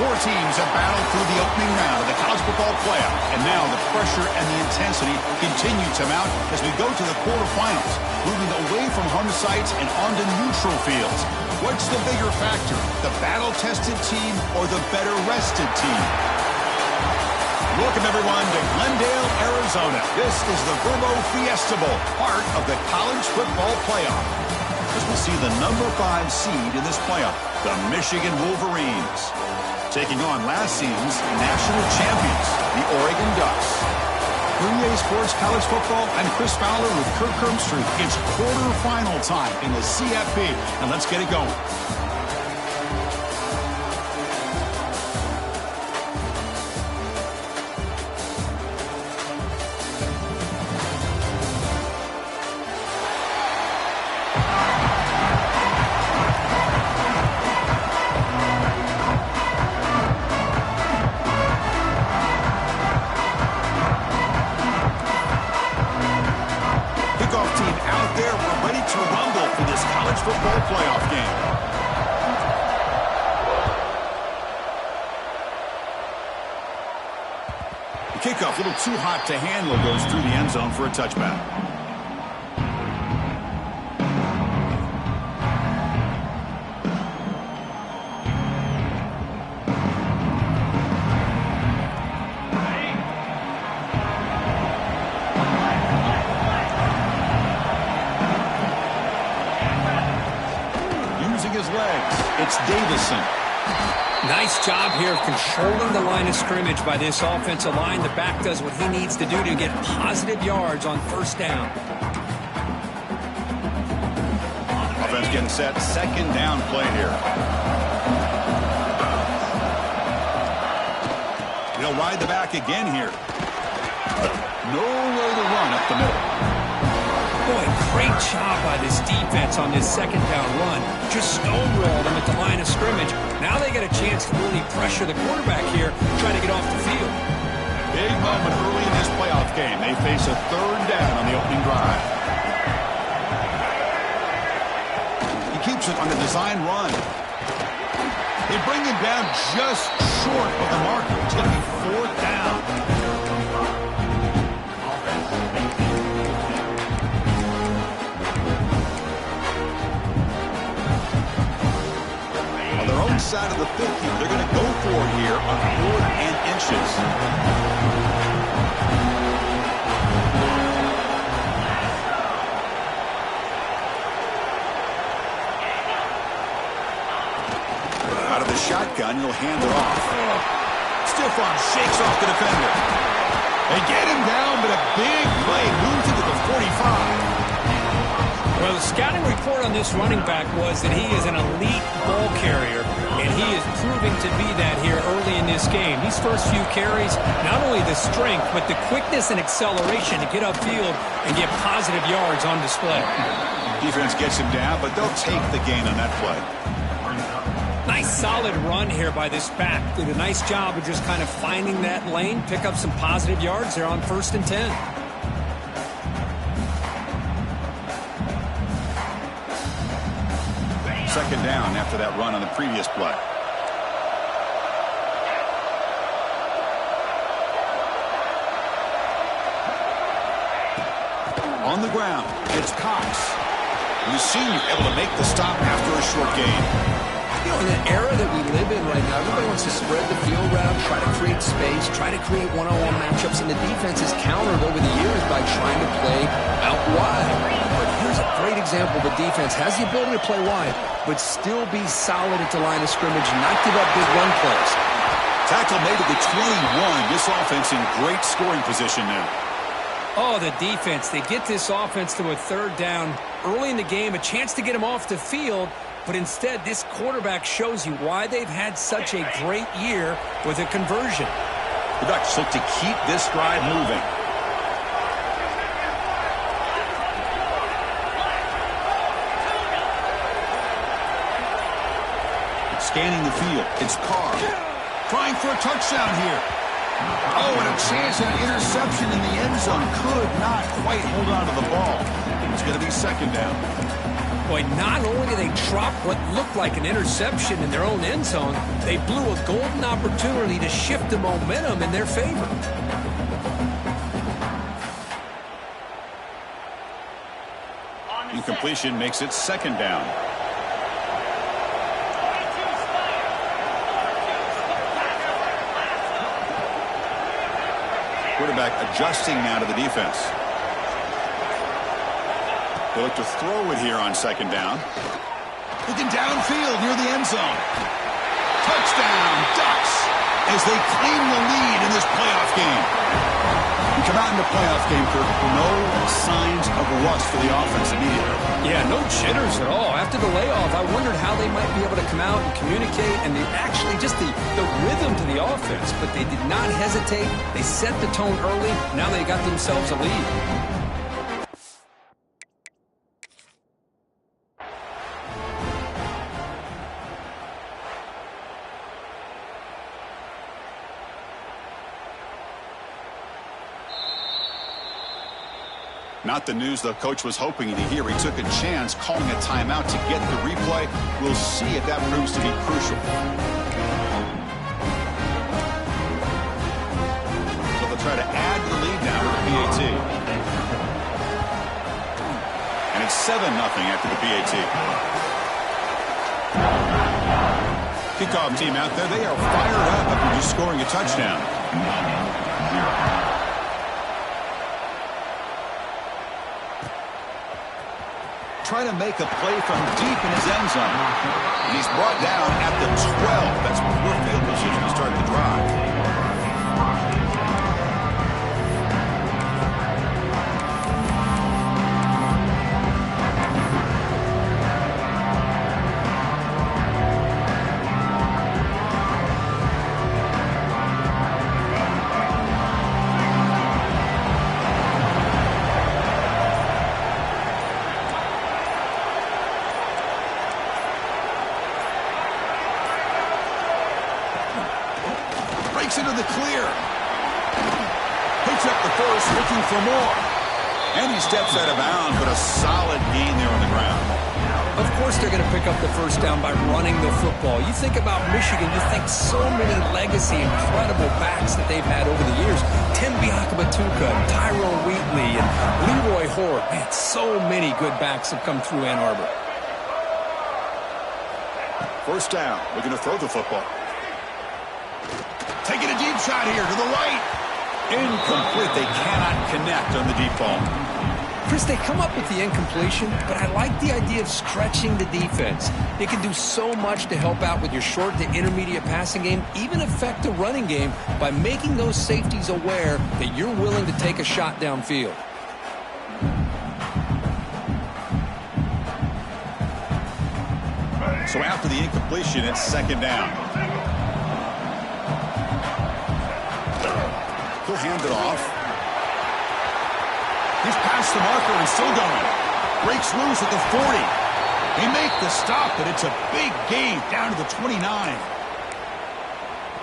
Four teams have battled through the opening round of the college football playoff, and now the pressure and the intensity continue to mount as we go to the quarterfinals, moving away from home sites and onto neutral fields. What's the bigger factor, the battle-tested team or the better-rested team? Welcome, everyone, to Glendale, Arizona. This is the Verbo Fiesta Bowl, part of the college football playoff, as we see the number 5 seed in this playoff, the Michigan Wolverines, taking on last season's national champions, the Oregon Ducks. For EA Sports College Football, I'm Chris Fowler with Kirk Herbstreit. It's quarterfinal time in the CFP, and let's get it going. Football playoff game. The kickoff, a little too hot to handle, goes through the end zone for a touchback. It's Davison. Nice job here of controlling the line of scrimmage by this offensive line. The back does what he needs to do to get positive yards on first down. Offense getting set. Second down play here. He'll ride the back again here. Nowhere to run up the middle. Boy, great job by this defense on this second down run. Just stonewalled them at the line of scrimmage. Now they get a chance to really pressure the quarterback here, trying to get off the field. Big moment early in this playoff game. They face a third down on the opening drive. He keeps it on the design run. They bring him down just short of the marker. It's going to be fourth down. Side of the 50, they're going to go for it here on 4th and inches. Out of the shotgun, he'll hand it off. Stiff arm shakes off the defender. They get him down, but a big play moves into the 45. Well, the scouting report on this running back was that he is an elite ball carrier, and he is proving to be that here early in this game. These first few carries, not only the strength, but the quickness and acceleration to get upfield and get positive yards on display. Defense gets him down, but they'll take the gain on that play. Nice solid run here by this back. Did a nice job of just kind of finding that lane, pick up some positive yards there on 1st and 10. Second down after that run on the previous play. On the ground, it's Cox. The senior able to make the stop after a short gain. You know, in the era that we live in right now, everybody wants to spread the field around, try to create space, try to create one-on-one matchups, and the defense is countered over the years by trying to play out wide. But here's a great example. The defense has the ability to play wide, but still be solid at the line of scrimmage, not give up big run plays. Tackle made at the 21. This offense in great scoring position now. Oh, the defense. They get this offense to a third down early in the game, a chance to get them off the field, but instead this quarterback shows you why they've had such a great year with a conversion. The Ducks look to keep this drive moving. Scanning the field, it's Carr. Trying for a touchdown here. Oh, and a chance at an interception in the end zone. Could not quite hold on to the ball. It's going to be second down. Boy, not only did they drop what looked like an interception in their own end zone, they blew a golden opportunity to shift the momentum in their favor. Incompletion makes it second down. Quarterback adjusting now to the defense. They look to throw it here on second down. Looking downfield near the end zone. Touchdown, Ducks, as they claim the lead in this playoff game. You come out in the playoff game, Kirk, no signs of rust for the offense immediately. Yeah, no jitters at all. After the layoff, I wondered how they might be able to come out and communicate and actually just the rhythm to the offense. But they did not hesitate. They set the tone early. Now they got themselves a lead. Not the news the coach was hoping to hear. He took a chance calling a timeout to get the replay. We'll see if that proves to be crucial. So they'll try to add the lead now with the PAT. And it's 7-0 after the PAT. Kickoff team out there. They are fired up after just scoring a touchdown. Trying to make a play from deep in his end zone. And he's brought down at the 12. That's perfect position to start the drive. Into the clear. Picks up the first, looking for more. And he steps out of bounds, but a solid gain there on the ground. Of course they're going to pick up the first down by running the football. You think about Michigan, you think so many legacy, incredible backs that they've had over the years. Tim Biakabatuka, Tyrone Wheatley, and Leroy Hoare. Man, so many good backs have come through Ann Arbor. First down, looking to throw the football. Taking a deep shot here to the right. Incomplete. They cannot connect on the deep ball. Chris, they come up with the incompletion, but I like the idea of stretching the defense. It can do so much to help out with your short to intermediate passing game, even affect the running game by making those safeties aware that you're willing to take a shot downfield. So after the incompletion, it's second down. He'll hand it off. He's past the marker and still going. Breaks loose at the 40. They make the stop, but it's a big gain down to the 29.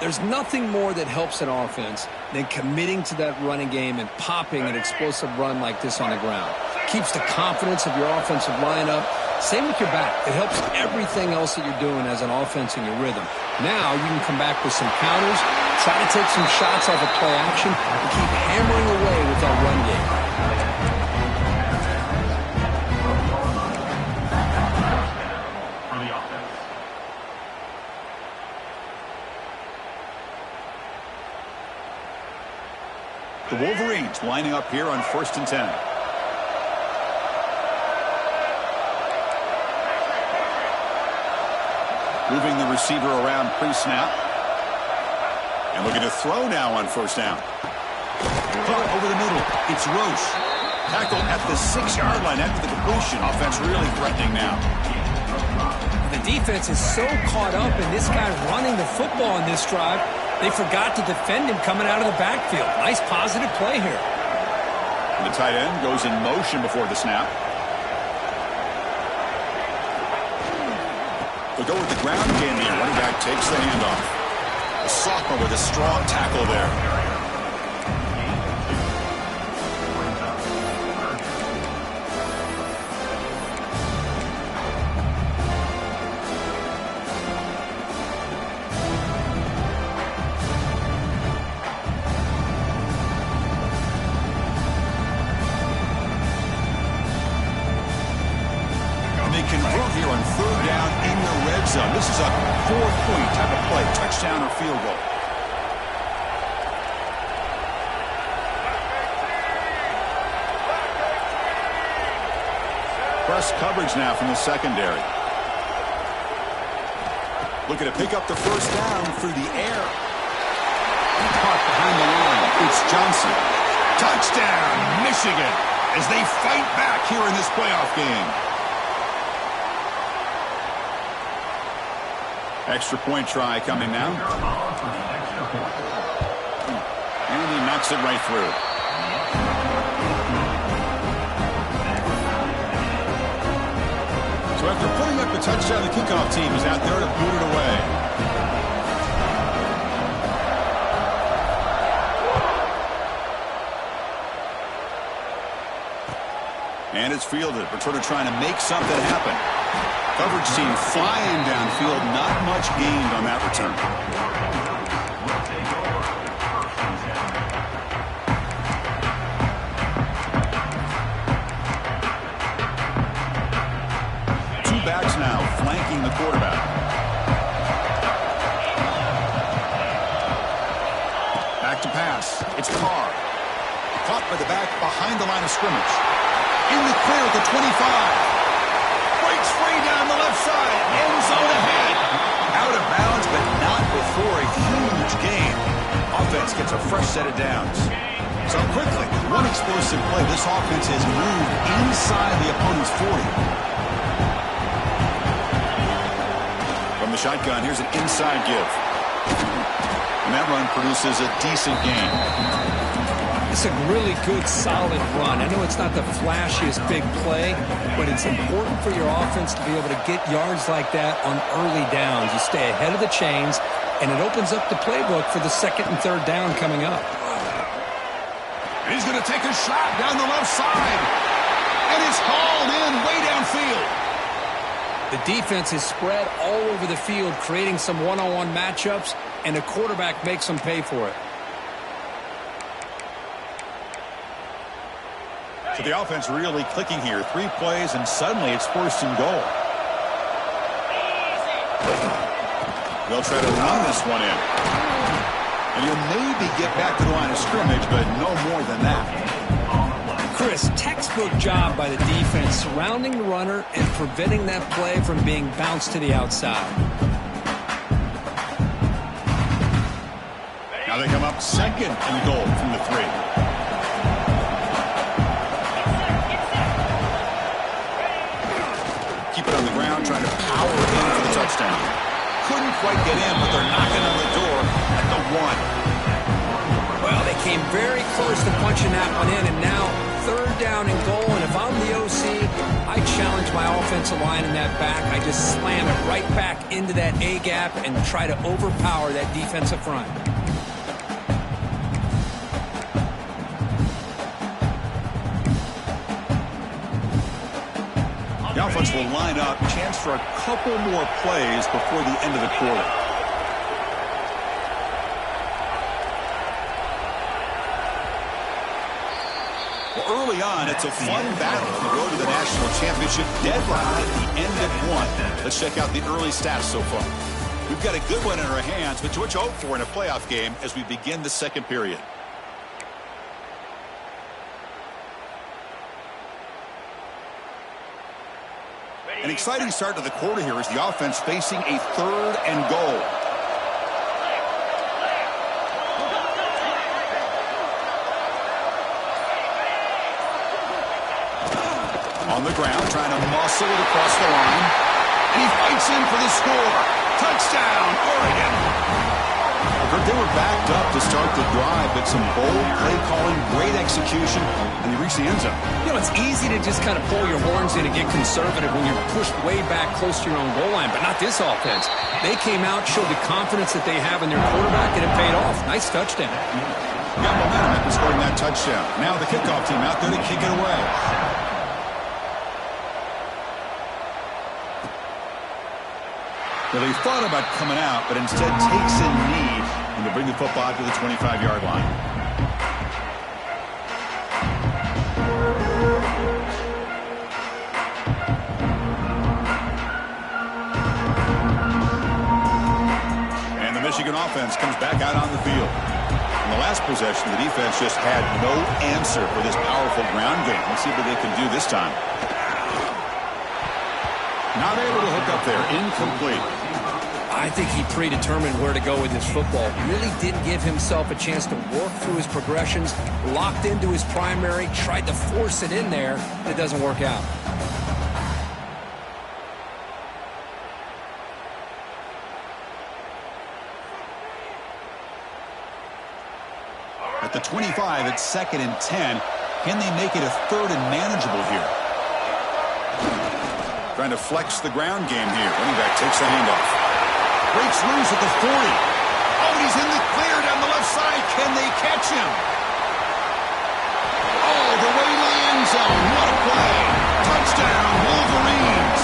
There's nothing more that helps an offense than committing to that running game and popping an explosive run like this on the ground. Keeps the confidence of your offensive lineup. Same with your back. It helps everything else that you're doing as an offense in your rhythm. Now you can come back with some counters, try to take some shots off of play action, and keep hammering away with that run game. The Wolverines lining up here on 1st and 10. Moving the receiver around pre-snap. And looking to throw now on first down. Caught over the middle. It's Roche. Tackled at the 6-yard line after the completion. Offense really threatening now. The defense is so caught up in this guy running the football in this drive, they forgot to defend him coming out of the backfield. Nice positive play here. The tight end goes in motion before the snap. They'll go with the ground game here. Running back takes the handoff. The sophomore with a strong tackle there. on third down in the red zone. This is a 4-point type of play, touchdown or field goal. Press coverage now from the secondary. Looking to pick up the first down through the air. Caught behind the line. It's Johnson. Touchdown, Michigan, as they fight back here in this playoff game. Extra point try coming now. And he knocks it right through. So after putting up a touchdown, the kickoff team is out there to boot it away. And it's fielded. Returner trying to make something happen. Coverage team flying downfield. Not much gained on that return. Two backs now flanking the quarterback. Back to pass. It's Carr. Caught by the back behind the line of scrimmage. In the clear at the 25. Breaks free down the left side. End zone ahead. Out of bounds, but not before a huge gain. Offense gets a fresh set of downs. So quickly, one explosive play, this offense has moved inside the opponent's 40. From the shotgun, here's an inside give. And that run produces a decent gain. It's a really good, solid run. I know it's not the flashiest big play, but it's important for your offense to be able to get yards like that on early downs. You stay ahead of the chains, and it opens up the playbook for the second and third down coming up. He's going to take a shot down the left side, and it's hauled in way downfield. The defense is spread all over the field, creating some one-on-one matchups, and the quarterback makes them pay for it. So the offense really clicking here. 3 plays, and suddenly it's first and goal. They'll try to run this one in. And he'll maybe get back to the line of scrimmage, but no more than that. Chris, textbook job by the defense, surrounding the runner and preventing that play from being bounced to the outside. Now they come up second and goal from the 3. On the ground, trying to power in for the touchdown. Couldn't quite get in, but they're knocking on the door at the 1. Well, they came very close to punching that one in, and now third down and goal. And if I'm the OC, I challenge my offensive line in that back. I just slam it right back into that A gap and try to overpower that defensive front. The offense will line up. Chance for a couple more plays before the end of the quarter. Well, early on, it's a fun battle on the road to the national championship deadline at the end of 1. Let's check out the early stats so far. We've got a good one in our hands, but what you hope for in a playoff game as we begin the second period. An exciting start to the quarter here as the offense facing a third and goal. On the ground, trying to muscle it across the line. And he fights in for the score. Touchdown, Oregon. They were backed up to start the drive, but some bold play calling, great execution, and they reached the end zone. You know, it's easy to just kind of pull your horns in and get conservative when you're pushed way back close to your own goal line, but not this offense. They came out, showed the confidence that they have in their quarterback, and it paid off. Nice touchdown. Got momentum after scoring that touchdown. Now the kickoff team out there to kick it away. Well, they thought about coming out, but instead takes a knee and to bring the football to the 25-yard line. offense comes back out on the field. In the last possession, the defense just had no answer for this powerful ground game. Let's see what they can do this time. Not able to hook up there. Incomplete. I think he predetermined where to go with his football. Really didn't give himself a chance to work through his progressions. Locked into his primary. Tried to force it in there. It doesn't work out. At the 25, it's 2nd and 10. Can they make it a 3rd and manageable here? Trying to flex the ground game here. Running back takes the handoff. Breaks loose at the 40. Oh, he's in the clear down the left side. Can they catch him? Oh, the way to the end zone. What a play. Touchdown, Wolverines.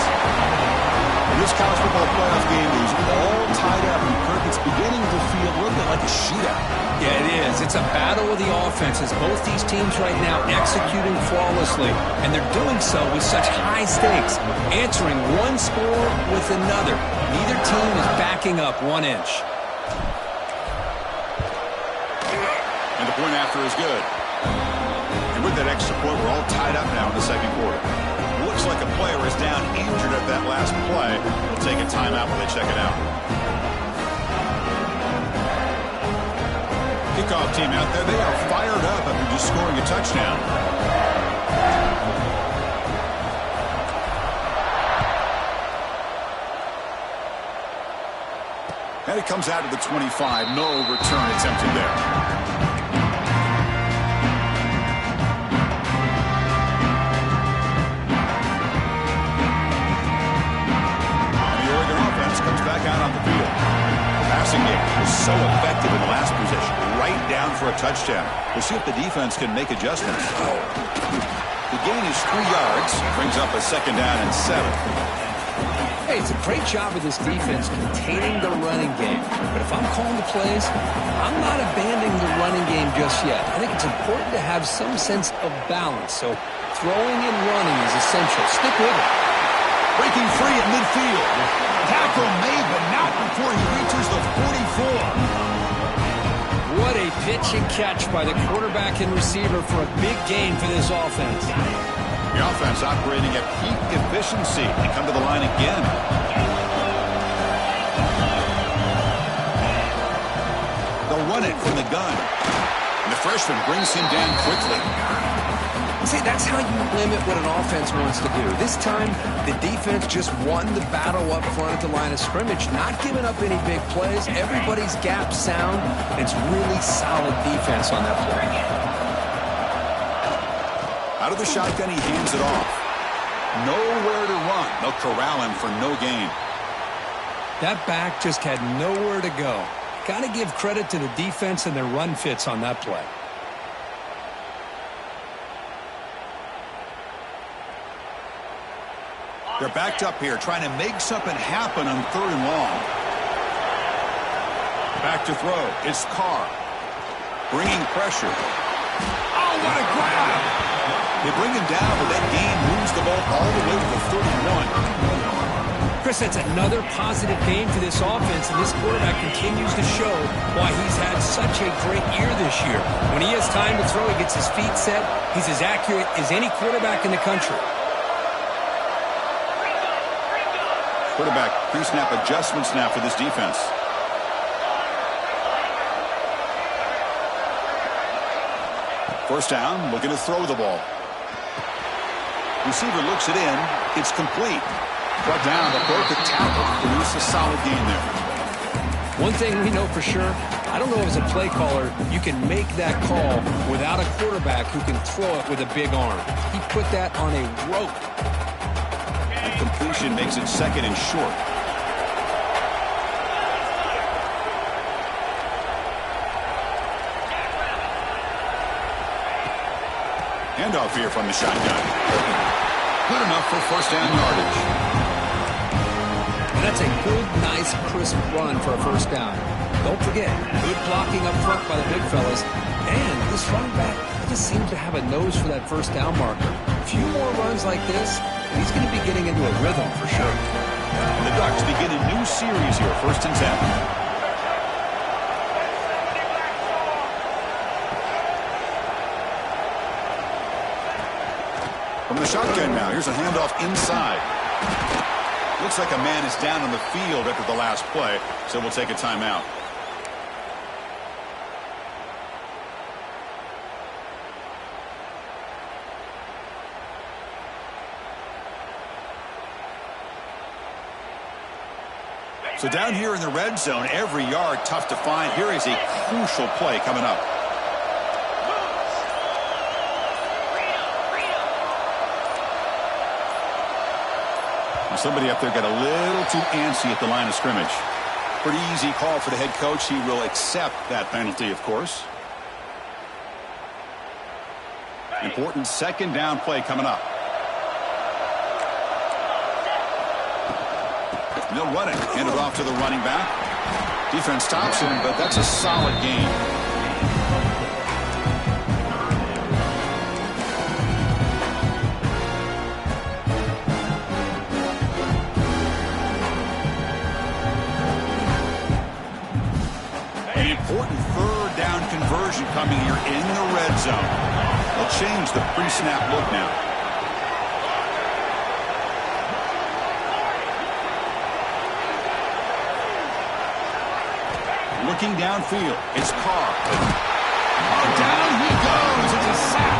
And this college football playoff game is all tied up. And Kirk, it's beginning to feel a little bit like a shootout. Yeah, it is. It's a battle of the offenses. Both these teams right now executing flawlessly, and they're doing so with such high stakes, answering one score with another. Neither team is backing up 1 inch. And the point after is good. And with that extra point, we're all tied up now in the second quarter. Looks like a player is down injured at that last play. They'll take a timeout while they check it out. Kickoff team out there, they are fired up after just scoring a touchdown. And it comes out of the 25. No return attempted there. And the Oregon offense comes back out on the field. The passing game was so effective in the last possession. Right down for a touchdown. We'll see if the defense can make adjustments. The gain is 3 yards. Brings up a 2nd down and 7. Hey, it's a great job of this defense containing the running game. But if I'm calling the plays, I'm not abandoning the running game just yet. I think it's important to have some sense of balance. So throwing and running is essential. Stick with it. Breaking free at midfield. Tackle made, but not before he reaches the 44. What a pitch and catch by the quarterback and receiver for a big gain for this offense. The offense operating at peak efficiency. They come to the line again. They'll run it from the gun. And the freshman brings him down quickly. See, that's how you limit what an offense wants to do. This time, the defense just won the battle up front at the line of scrimmage, not giving up any big plays. Everybody's gap sound. It's really solid defense on that play. Out of the shotgun, he hands it off. Nowhere to run. They'll corral him for no gain. That back just had nowhere to go. Got to give credit to the defense and their run fits on that play. They're backed up here, trying to make something happen on 3rd and long. Back to throw. It's Carr. Bringing pressure. Oh, what a grab! They bring him down, but that gain moves the ball all the way to the 31. Chris, that's another positive game for this offense, and this quarterback continues to show why he's had such a great year this year. When he has time to throw, he gets his feet set. He's as accurate as any quarterback in the country. Quarterback pre-snap adjustments now for this defense. First down, looking to throw the ball. Receiver looks it in. It's complete. Brought down, but broke the tackle. Produced a solid gain there. One thing we know for sure, I don't know as a play caller, you can make that call without a quarterback who can throw it with a big arm. He put that on a rope. And completion makes it 2nd and short. Handoff here from the shotgun. Good enough for 1st down yardage. And that's a good, nice, crisp run for a 1st down. Don't forget, good blocking up front by the big fellas. And this running back just seems to have a nose for that 1st down marker. A few more runs like this, he's going to be getting into a rhythm for sure. And the Ducks begin a new series here, 1st and 10. From the shotgun now, here's a handoff inside. Looks like a man is down on the field after the last play, so we'll take a timeout. So down here in the red zone, every yard tough to find. Here is a crucial play coming up. Somebody up there got a little too antsy at the line of scrimmage. Pretty easy call for the head coach. He will accept that penalty, of course. Important second down play coming up. And they'll run it. Hand it off to the running back. Defense stops him, but that's a solid gain. Important third down conversion coming here in the red zone. They'll change the pre-snap look now. Looking downfield, it's Carr. Oh, down he goes. It's a sack.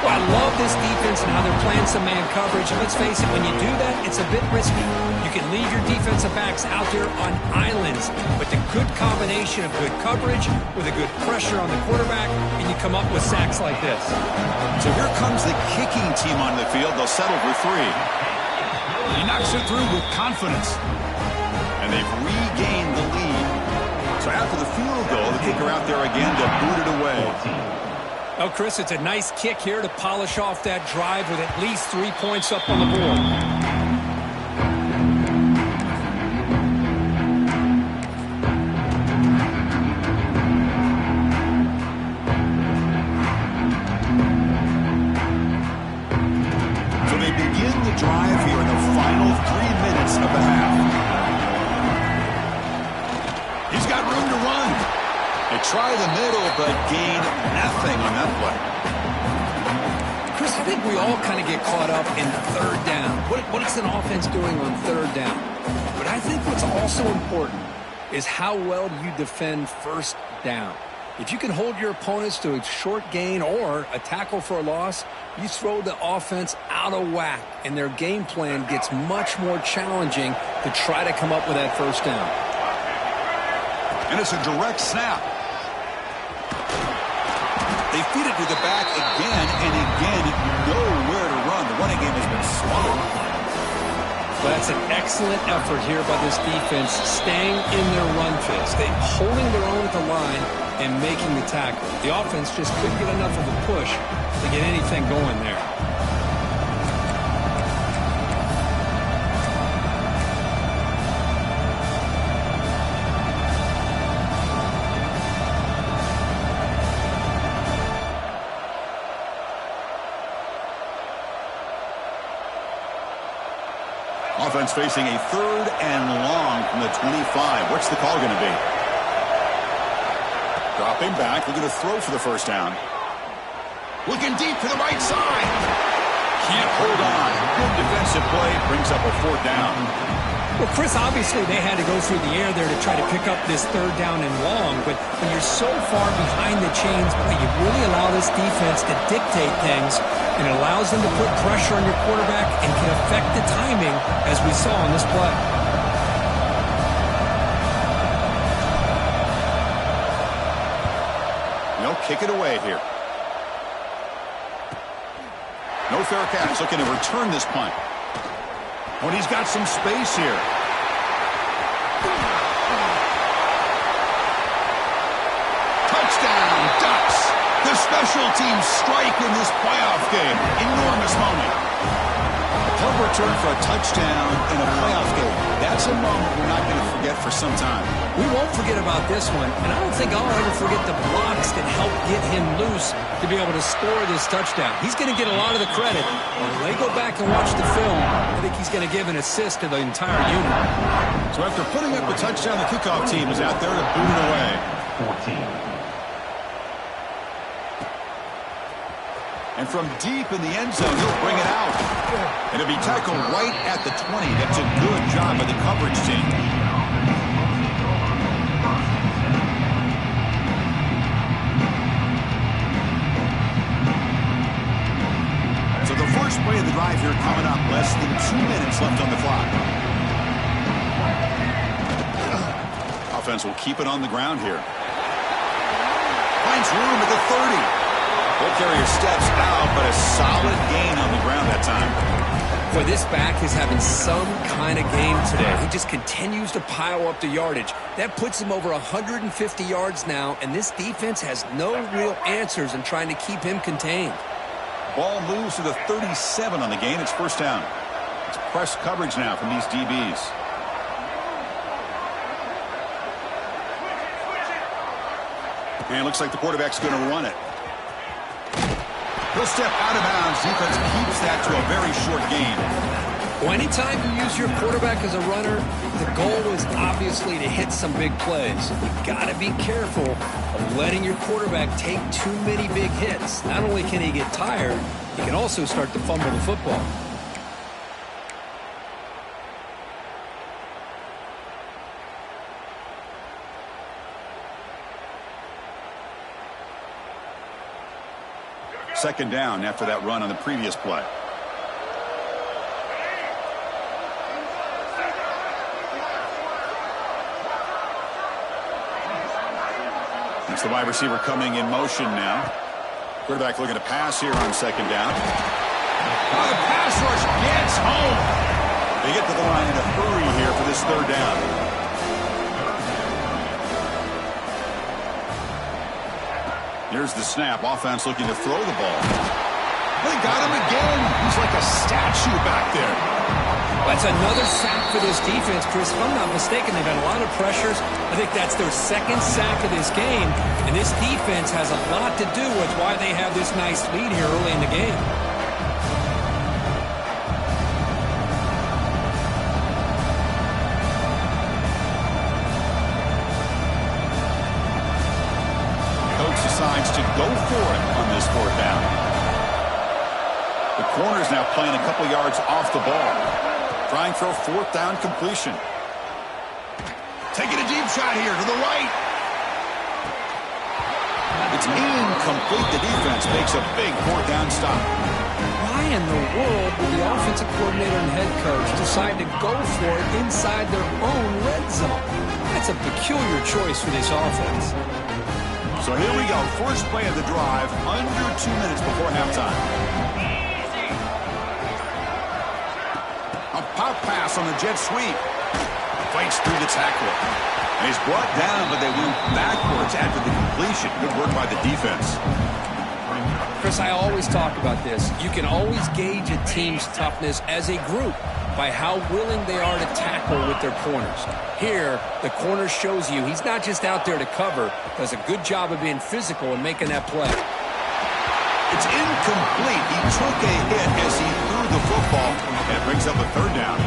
Well, I love this defense and how they're playing some man coverage. And let's face it, when you do that, it's a bit risky. You can leave your defensive backs out there on islands, but the good combination of good coverage with a good pressure on the quarterback, and you come up with sacks like this. So here comes the kicking team on the field. They'll settle for 3. He knocks it through with confidence. And they've regained the lead. So after the field goal, the kicker out there again to boot it away. Oh, Chris, it's a nice kick here to polish off that drive with at least 3 points up on the board. So they begin the drive here in the final 3 minutes of the half. He's got room to run. They try the middle, but gain nothing on that play. Chris, I think we all kind of get caught up in third down. What is an offense doing on third down? But I think what's also important is how well you defend first down. If you can hold your opponents to a short gain or a tackle for a loss, you throw the offense out of whack, and their game plan gets much more challenging to try to come up with that first down. And it's a direct snap. They feed it to the back again and again. Nowhere to run. The running game has been slow. Well, that's an excellent effort here by this defense, staying in their run fits. They're holding their own at the line and making the tackle. The offense just couldn't get enough of a push to get anything going there. Offense facing a third and long from the 25. What's the call going to be? Dropping back. They're going to throw for the first down. Looking deep to the right side. Can't hold on. Good defensive play. Brings up a 4th down. Well, Chris, obviously they had to go through the air there to try to pick up this third down and long, but when you're so far behind the chains, boy, you really allow this defense to dictate things, and it allows them to put pressure on your quarterback and can affect the timing, as we saw on this play. They'll kick it away here. No fair catch. Looking to return this punt. When he's got some space here. Touchdown, Ducks. The special teams strike in this playoff game. Enormous moment. Punt return for a touchdown in a playoff game. That's a moment we're not going to forget for some time. We won't forget about this one, and I don't think I'll ever forget the blocks that helped get him loose to be able to score this touchdown. He's going to get a lot of the credit. When they go back and watch the film, I think he's going to give an assist to the entire unit. So after putting up a touchdown, the kickoff team is out there to boot it away. 14. And from deep in the end zone, he'll bring it out. And it'll be tackled right at the 20. That's a good job by the coverage team. So the first play of the drive here coming up. Less than 2 minutes left on the clock. Offense will keep it on the ground here. Finds room at the 30. Ball carrier steps out, but a solid gain on the ground that time. Boy, this back is having some kind of game today. He just continues to pile up the yardage. That puts him over 150 yards now, and this defense has no real answers in trying to keep him contained. Ball moves to the 37 on the gain. It's first down. It's press coverage now from these DBs. And it looks like the quarterback's going to run it. He'll step out of bounds. Defense keeps that to a very short gain. Well, anytime you use your quarterback as a runner, the goal is obviously to hit some big plays. You've got to be careful of letting your quarterback take too many big hits. Not only can he get tired, he can also start to fumble the football. Second down after that run on the previous play. It's the wide receiver coming in motion now. Quarterback looking to pass here on second down. Oh, the pass rush gets home. They get to the line in a hurry here for this third down. Here's the snap. Offense looking to throw the ball. They got him again. He's like a statue back there. That's another sack for this defense, Chris. If I'm not mistaken, they've had a lot of pressures. I think that's their second sack of this game. And this defense has a lot to do with why they have this nice lead here early in the game. Decides to go for it on this fourth down. The corner's now playing a couple yards off the ball. Trying for a fourth down completion. Taking a deep shot here to the right. It's incomplete. The defense makes a big fourth down stop. Why in the world would the offensive coordinator and head coach decide to go for it inside their own red zone? That's a peculiar choice for this offense. So here we go. First play of the drive, under 2 minutes before halftime. A pop pass on the jet sweep. Fights through the tackle. And he's brought down, but they went backwards after the completion. Good work by the defense. Chris, I always talk about this. You can always gauge a team's toughness as a group by how willing they are to tackle with their corners. Here, the corner shows you he's not just out there to cover, does a good job of being physical and making that play. It's incomplete. He took a hit as he threw the football, and it brings up a third down.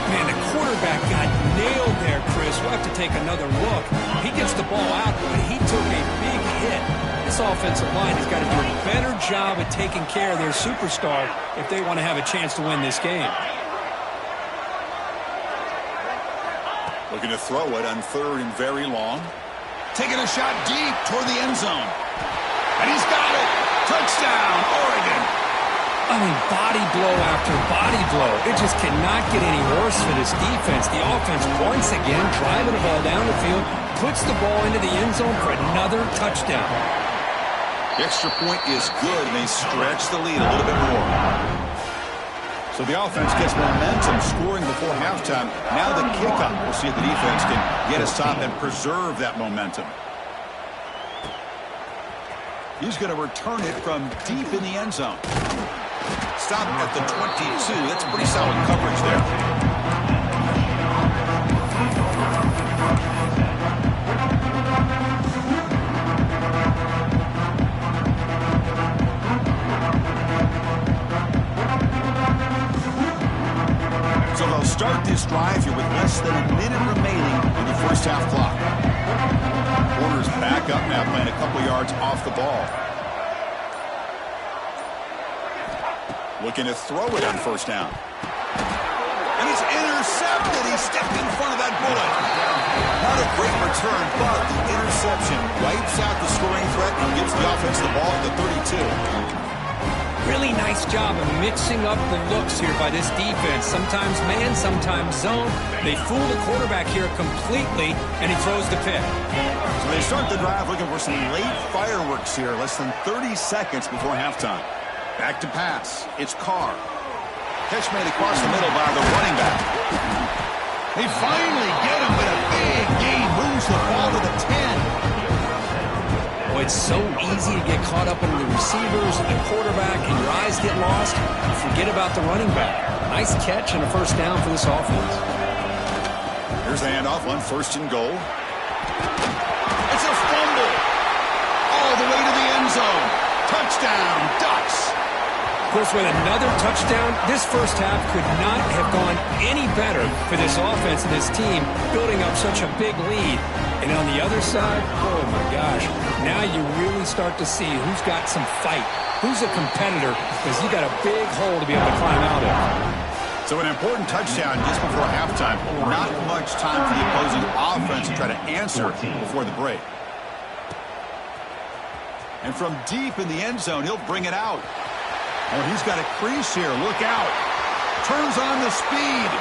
Man, the quarterback got nailed there, Chris. We'll have to take another look. He gets the ball out, but he took a big hit. This offensive line has got to do a better job at taking care of their superstar if they want to have a chance to win this game. Looking to throw it on third and very long. Taking a shot deep toward the end zone. And he's got it. Touchdown, Oregon. I mean, body blow after body blow. It just cannot get any worse for this defense. The offense, once again, driving the ball down the field, puts the ball into the end zone for another touchdown. The extra point is good, and they stretch the lead a little bit more. So the offense gets momentum, scoring before halftime. Now the kickoff. We'll see if the defense can get a stop and preserve that momentum. He's going to return it from deep in the end zone. Stop at the 22. That's pretty solid coverage there. So they'll start this drive here with less than a minute remaining on the first half clock. Corners back up now, playing a couple yards off the ball. Looking to throw it on first down. And it's intercepted. He stepped in front of that bullet. Not a great return, but the interception wipes out the scoring threat and gives the offense the ball at the 32. Really nice job of mixing up the looks here by this defense. Sometimes man, sometimes zone. They fool the quarterback here completely, and he throws the pick. So they start the drive looking for some late fireworks here, less than 30 seconds before halftime. Back to pass. It's Carr. Catch made across the middle by the running back. They finally get him, but a big gain moves the ball to the 10. It's so easy to get caught up in the receivers, the quarterback, and your eyes get lost. Forget about the running back. Nice catch and a first down for this offense. Here's the handoff on first and goal. It's a fumble. All the way to the end zone. Touchdown, Ducks. Of course, with another touchdown, this first half could not have gone any better for this offense and this team, building up such a big lead. And on the other side, oh my gosh, now you really start to see who's got some fight, who's a competitor, because you got a big hole to be able to climb out of. So an important touchdown just before halftime. Not much time for the opposing offense to try to answer before the break. And from deep in the end zone, he'll bring it out. Oh, he's got a crease here. Look out. Turns on the speed.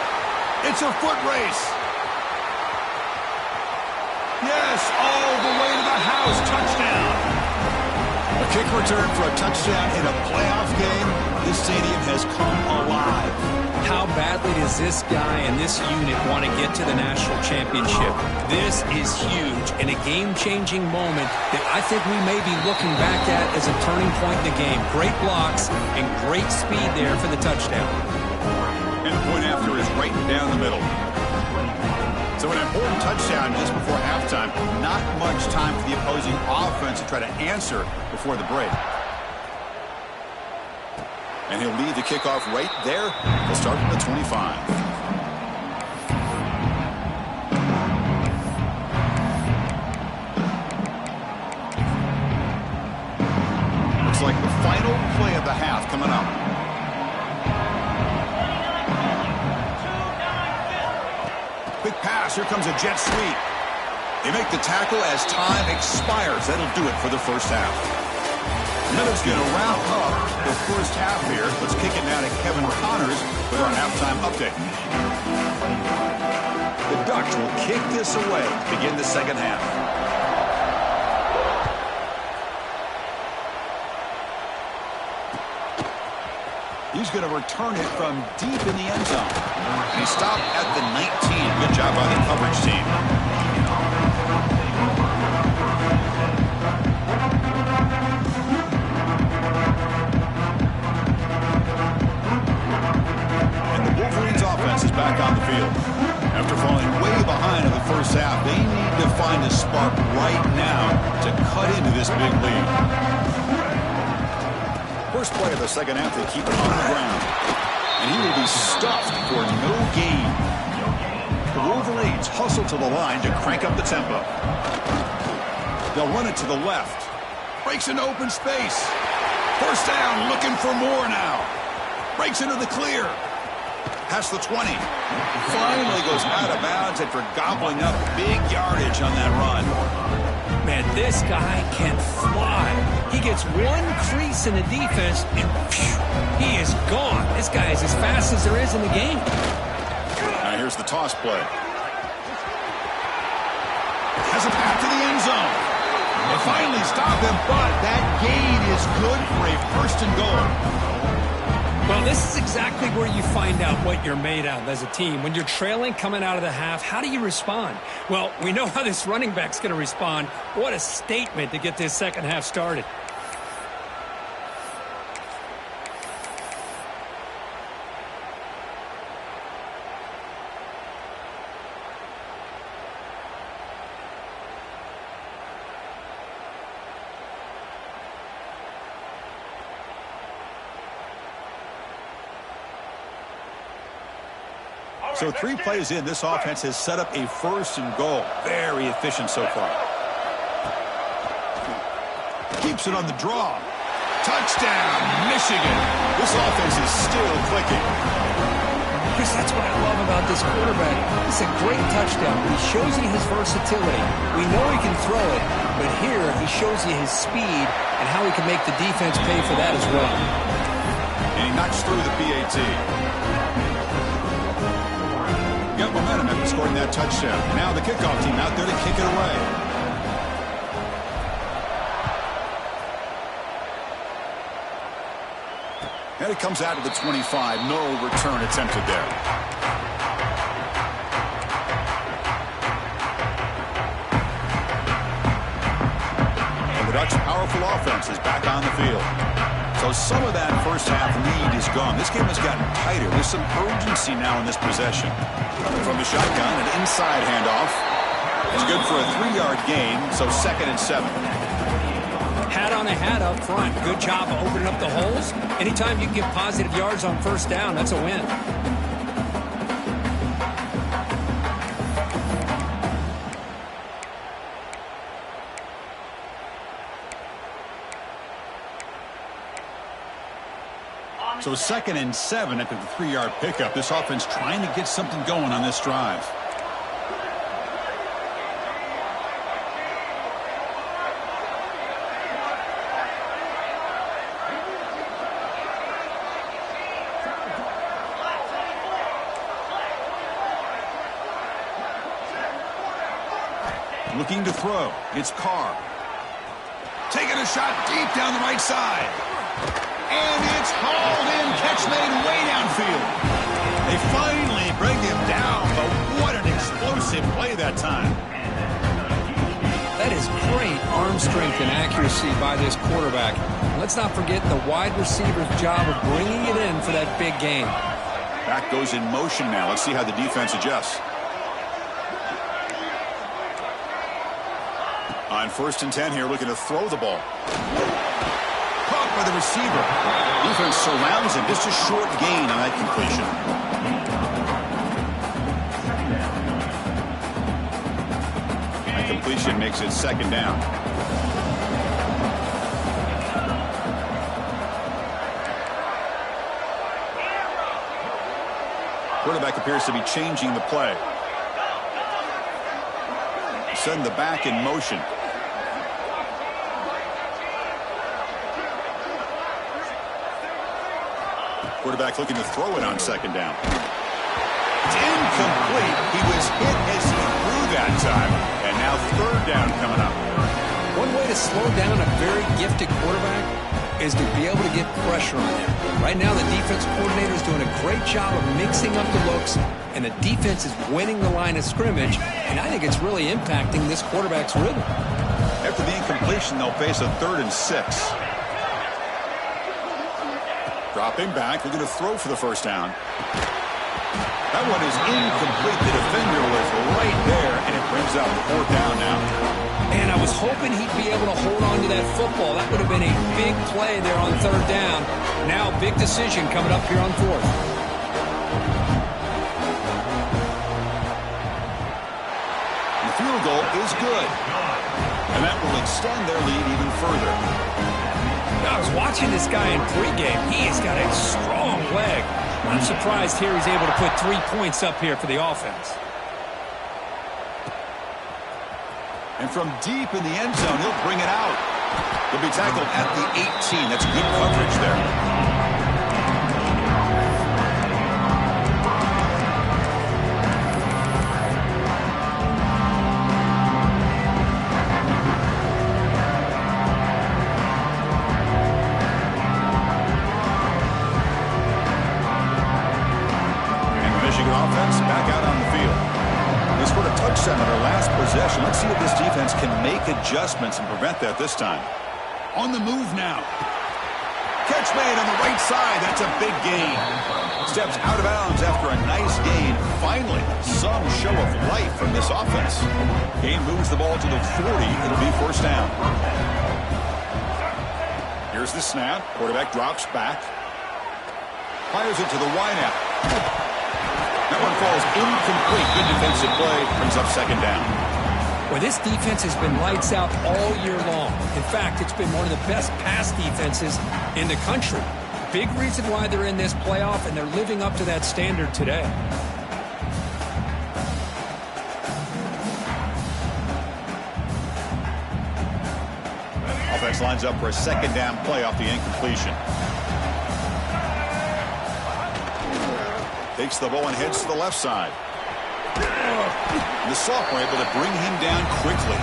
It's a foot race. Yes, all the way to the house. Touchdown. A kick return for a touchdown in a playoff game. This stadium has come alive. How badly does this guy and this unit want to get to the national championship? This is huge and a game-changing moment that I think we may be looking back at as a turning point in the game. Great blocks and great speed there for the touchdown. And the point after is right down the middle. So an important touchdown just before halftime. Not much time for the opposing offense to try to answer before the break. And he'll lead the kickoff right there. He'll start from the 25. Looks like the final play of the half coming up. Quick pass. Here comes a jet sweep. They make the tackle as time expires. That'll do it for the first half. Minutes going to wrap up the first half here. Let's kick it now to Kevin Connors with our halftime update. The Ducks will kick this away to begin the second half. He's going to return it from deep in the end zone. He stopped at the 19. Good job by the coverage team. Is back on the field. After falling way behind in the first half, they need to find a spark right now to cut into this big lead. First play of the second half, they keep it on the ground. And he will be stuffed for no gain. The Wolverines hustle to the line to crank up the tempo. They'll run it to the left. Breaks into open space. First down, looking for more now. Breaks into the clear. Past the 20. Finally goes out of bounds after gobbling up big yardage on that run. Man, this guy can fly. He gets one crease in the defense, and phew, he is gone. This guy is as fast as there is in the game. Now here's the toss play. Has a path to the end zone. They finally stop him, but that gain is good for a first and goal. Well, this is exactly where you find out what you're made of as a team. When you're trailing coming out of the half, how do you respond? Well, we know how this running back's going to respond. What a statement to get this second half started. So 3 plays in, this offense has set up a first and goal. Very efficient so far. Keeps it on the draw. Touchdown, Michigan. This offense is still clicking. Chris, that's what I love about this quarterback. It's a great touchdown. He shows you his versatility. We know he can throw it, but here he shows you his speed and how he can make the defense pay for that as well. And he knocks through the PAT. Got momentum after scoring that touchdown. Now the kickoff team out there to kick it away. And it comes out to the 25. No return attempted there. And the Ducks' powerful offense is back on the field. So some of that first half lead is gone. This game has gotten tighter. There's some urgency now in this possession. From the shotgun, an inside handoff. It's good for a 3-yard gain, so 2nd and 7. Hat on a hat up front. Good job of opening up the holes. Anytime you can get positive yards on first down, that's a win. So 2nd and 7 after the 3-yard pickup. This offense trying to get something going on this drive. Looking to throw. It's Carr. Taking a shot deep down the right side. And it's hauled in. Catch made way downfield. They finally bring him down, but what an explosive play that time. That is great arm strength and accuracy by this quarterback. Let's not forget the wide receiver's job of bringing it in for that big gain. Back goes in motion now. Let's see how the defense adjusts. On 1st and 10 here, looking to throw the ball. Caught by the receiver. Defense surrounds him. Just a short gain on that completion. That completion makes it 2nd down. Quarterback appears to be changing the play. Send the back in motion. Quarterback looking to throw it on 2nd down. It's incomplete. He was hit as he threw that time. And now 3rd down coming up. One way to slow down a very gifted quarterback is to be able to get pressure on him. Right now, the defense coordinator is doing a great job of mixing up the looks, and the defense is winning the line of scrimmage, and I think it's really impacting this quarterback's rhythm. After the incompletion, they'll face a 3rd and 6. Dropping back, they're going to throw for the 1st down. That one is incomplete. The defender was right there, and it brings up the 4th down now. And I was hoping he'd be able to hold on to that football. That would have been a big play there on 3rd down. Now, big decision coming up here on 4th. The field goal is good. And that will extend their lead even further. I was watching this guy in pregame. He has got a strong leg. I'm surprised here he's able to put 3 points up here for the offense. And from deep in the end zone, he'll bring it out. He'll be tackled at the 18. That's good coverage there. Offense back out on the field. They scored a touchdown on their last possession. Let's see if this defense can make adjustments and prevent that this time. On the move now. Catch made on the right side. That's a big gain. Steps out of bounds after a nice gain. Finally, some show of life from this offense. Gain moves the ball to the 40. It'll be 1st down. Here's the snap. Quarterback drops back. Fires it to the wideout. That one falls incomplete. Good defensive play. Brings up 2nd down. Well, this defense has been lights out all year long. In fact, it's been one of the best pass defenses in the country. Big reason why they're in this playoff, and they're living up to that standard today. Offense lines up for a second down play off the incompletion. Takes the ball and heads to the left side. The sophomore able to bring him down quickly.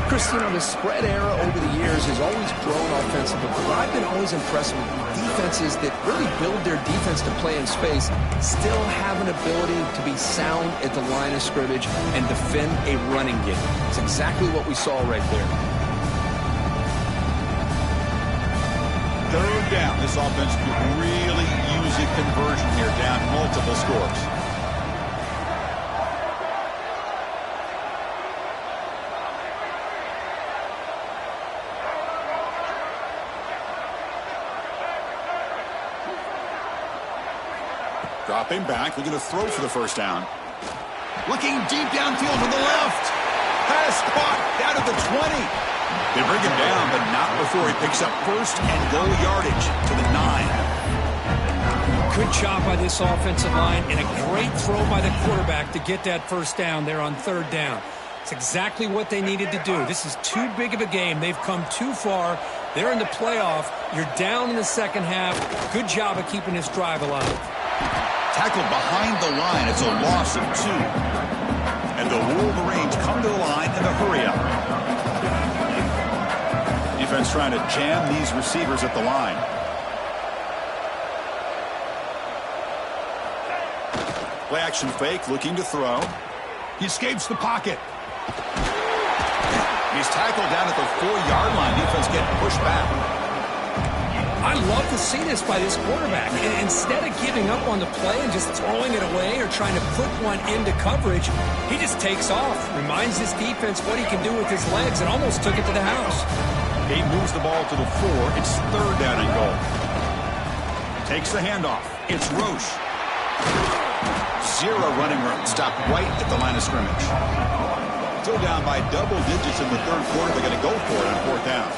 Christine, the spread era over the years has always grown offensively, but I've been always impressed with defenses that really build their defense to play in space, still have an ability to be sound at the line of scrimmage and defend a running game. It's exactly what we saw right there. Third down. This offense could really use a conversion here, down multiple scores. Dropping back, looking to throw for the first down. Looking deep downfield to the left. Pass caught down at the 20. They bring him down, but not before he picks up first and goal yardage to the 9. Good job by this offensive line, and a great throw by the quarterback to get that first down there on third down. It's exactly what they needed to do. This is too big of a game. They've come too far. They're in the playoff. You're down in the second half. Good job of keeping this drive alive. Tackled behind the line. It's a loss of 2. And the Wolverines come to the line in a hurry-up. Defense trying to jam these receivers at the line. Play action fake, looking to throw. He escapes the pocket. He's tackled down at the 4-yard line. Defense getting pushed back. I love to see this by this quarterback. And instead of giving up on the play and just throwing it away or trying to put one into coverage, he just takes off. Reminds his defense what he can do with his legs and almost took it to the house. He moves the ball to the 4. It's third down and goal. Takes the handoff. It's Roche. 0 running room. Stopped right at the line of scrimmage. Still down by double digits in the third quarter. They're going to go for it on fourth down.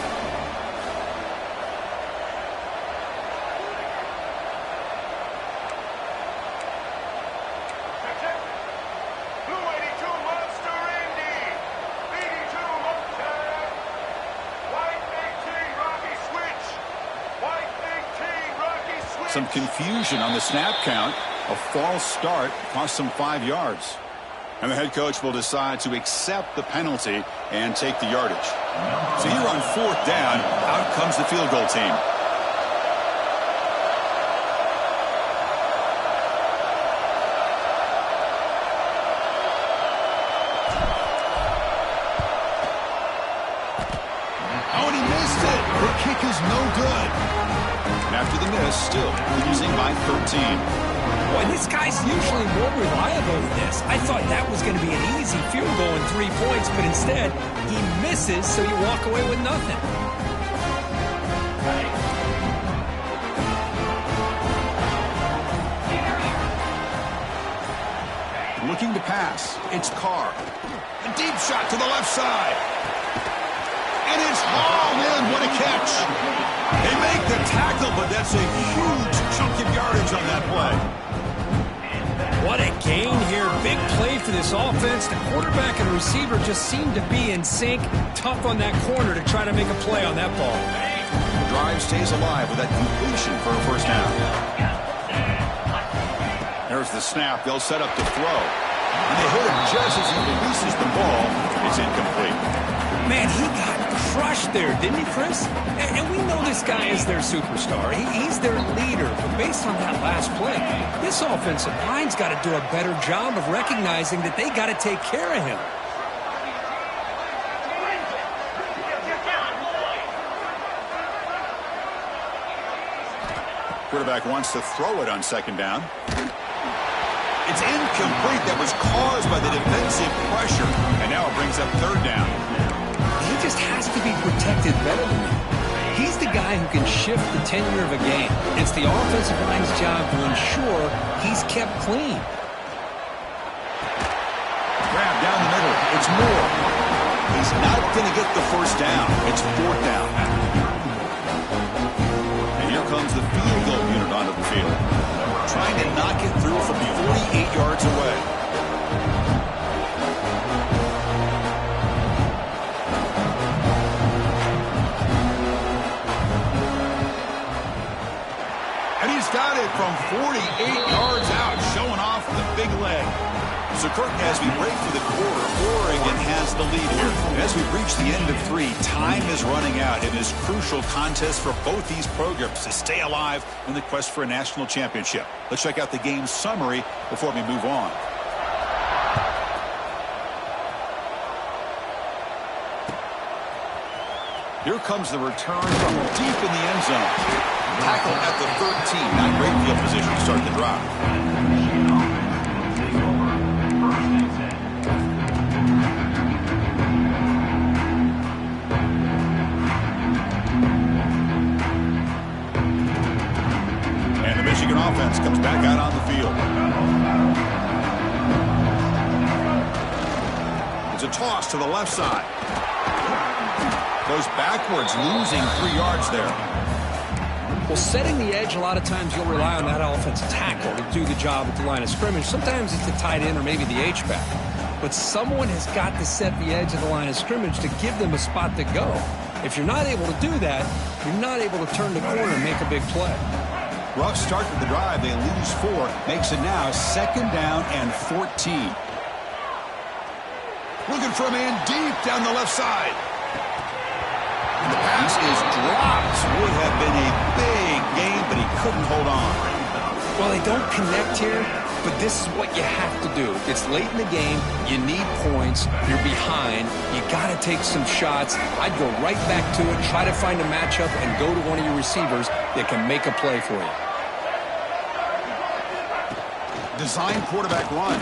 Some confusion on the snap count. A false start cost them 5 yards. And the head coach will decide to accept the penalty and take the yardage. So here on fourth down, out comes the field goal team. Oh, and he missed it. The kick is no good. After the miss, still losing by 13. Boy, this guy's usually more reliable than this. I thought that was going to be an easy field goal and 3 points, but instead, he misses, so you walk away with nothing. Looking to pass. It's Carr. A deep shot to the left side. And it's hauled in. What a catch. They make the tackle, but that's a huge chunk of yardage on that play. What a gain here. Big play for this offense. The quarterback and receiver just seem to be in sync. Tough on that corner to try to make a play on that ball. The drive stays alive with that completion for a first down. There's the snap. They'll set up to throw. And they hit him just as he releases the ball. It's incomplete. Man, he got crushed there, didn't he, Chris? And we know this guy is their superstar. He's their leader. But based on that last play, this offensive line's got to do a better job of recognizing that they got to take care of him. Quarterback wants to throw it on second down. It's incomplete. That was caused by the defensive pressure. And now it brings up third down. He just has to be protected better than that. He's the guy who can shift the tenure of a game. It's the offensive line's job to ensure he's kept clean. Grab down the middle. It's Moore. he's not going to get the first down. It's fourth down. And here comes the field goal unit onto the field. Trying to knock it through from 48 yards away. And he's got it from 48 yards out, showing off the big leg. So, Curtin, as we break for the quarter, Oregon has the lead here. And as we reach the end of 3, time is running out in this crucial contest for both these programs to stay alive in the quest for a national championship. Let's check out the game summary before we move on. Here comes the return from deep in the end zone. Tackle at the 13. Not great field position to start the drive. Michigan offense comes back out on the field. It's a toss to the left side. Goes backwards, losing 3 yards there. Well, setting the edge, a lot of times you'll rely on that offensive tackle to do the job at the line of scrimmage. Sometimes it's the tight end or maybe the H-back. But someone has got to set the edge of the line of scrimmage to give them a spot to go. If you're not able to do that, you're not able to turn the corner and make a big play. Rough start to the drive. They lose 4. Makes it now 2nd down and 14. Looking for a man deep down the left side. And the pass is dropped. Would have been a big game, but he couldn't hold on. Well, they don't connect here, but this is what you have to do. It's late in the game. You need points. You're behind. You got to take some shots. I'd go right back to it, try to find a matchup, and go to one of your receivers that can make a play for you. Design quarterback run.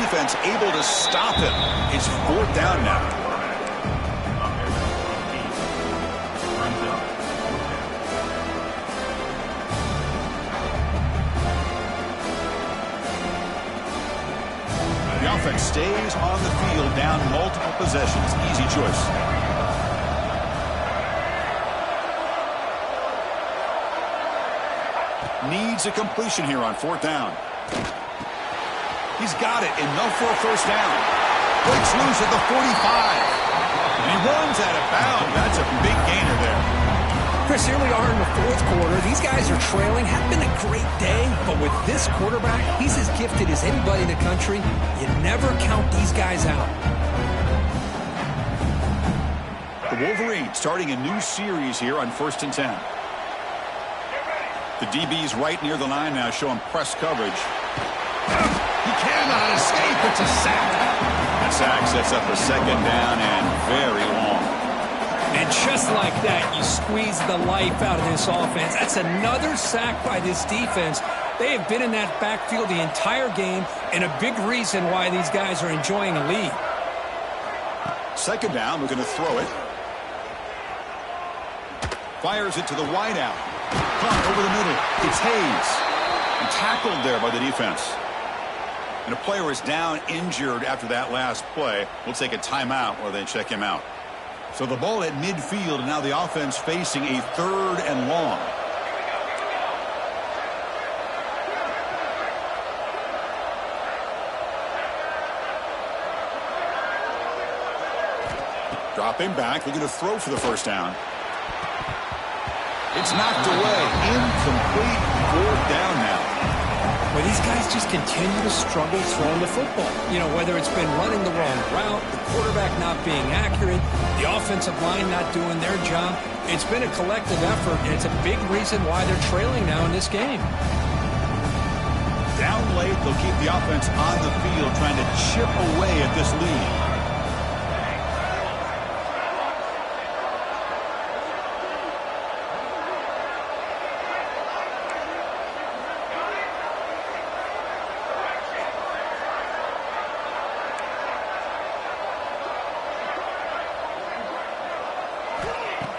Defense able to stop him. It's 4th down now. The offense stays on the field, down multiple possessions. Easy choice. Needs a completion here on 4th down. He's got it. Enough for a first down. Breaks loose at the 45. And he runs out of bounds. That's a big gainer there. Chris, here we are in the 4th quarter. These guys are trailing. Had been a great day, but with this quarterback, he's as gifted as anybody in the country. You never count these guys out. The Wolverines starting a new series here on 1st and 10. The DB's right near the line now, showing press coverage. He cannot escape. It's a sack. That sack sets up a 2nd down and very long. And just like that, you squeeze the life out of this offense. That's another sack by this defense. They have been in that backfield the entire game, and a big reason why these guys are enjoying a lead. 2nd down, we're going to throw it. Fires it to the wideout. Caught over the middle. It's Hayes. And tackled there by the defense. And a player is down injured after that last play. We'll take a timeout while they check him out. So the ball at midfield, and now the offense facing a 3rd and long. Dropping back, looking to throw for the first down. It's knocked away. Incomplete. 4th down now. Well, these guys just continue to struggle throwing the football. You know, whether it's been running the wrong route, the quarterback not being accurate, the offensive line not doing their job. It's been a collective effort, and it's a big reason why they're trailing now in this game. Down late, they'll keep the offense on the field, trying to chip away at this lead.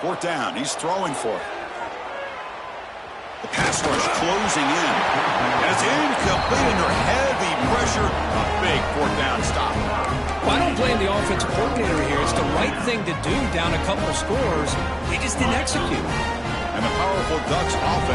Fourth down. He's throwing for it. The pass rush closing in. And it's incomplete under heavy pressure. pressure, a big fourth down stop. Well, I don't blame the offensive coordinator here. It's the right thing to do down a couple of scores. They just didn't execute. And the powerful Ducks offense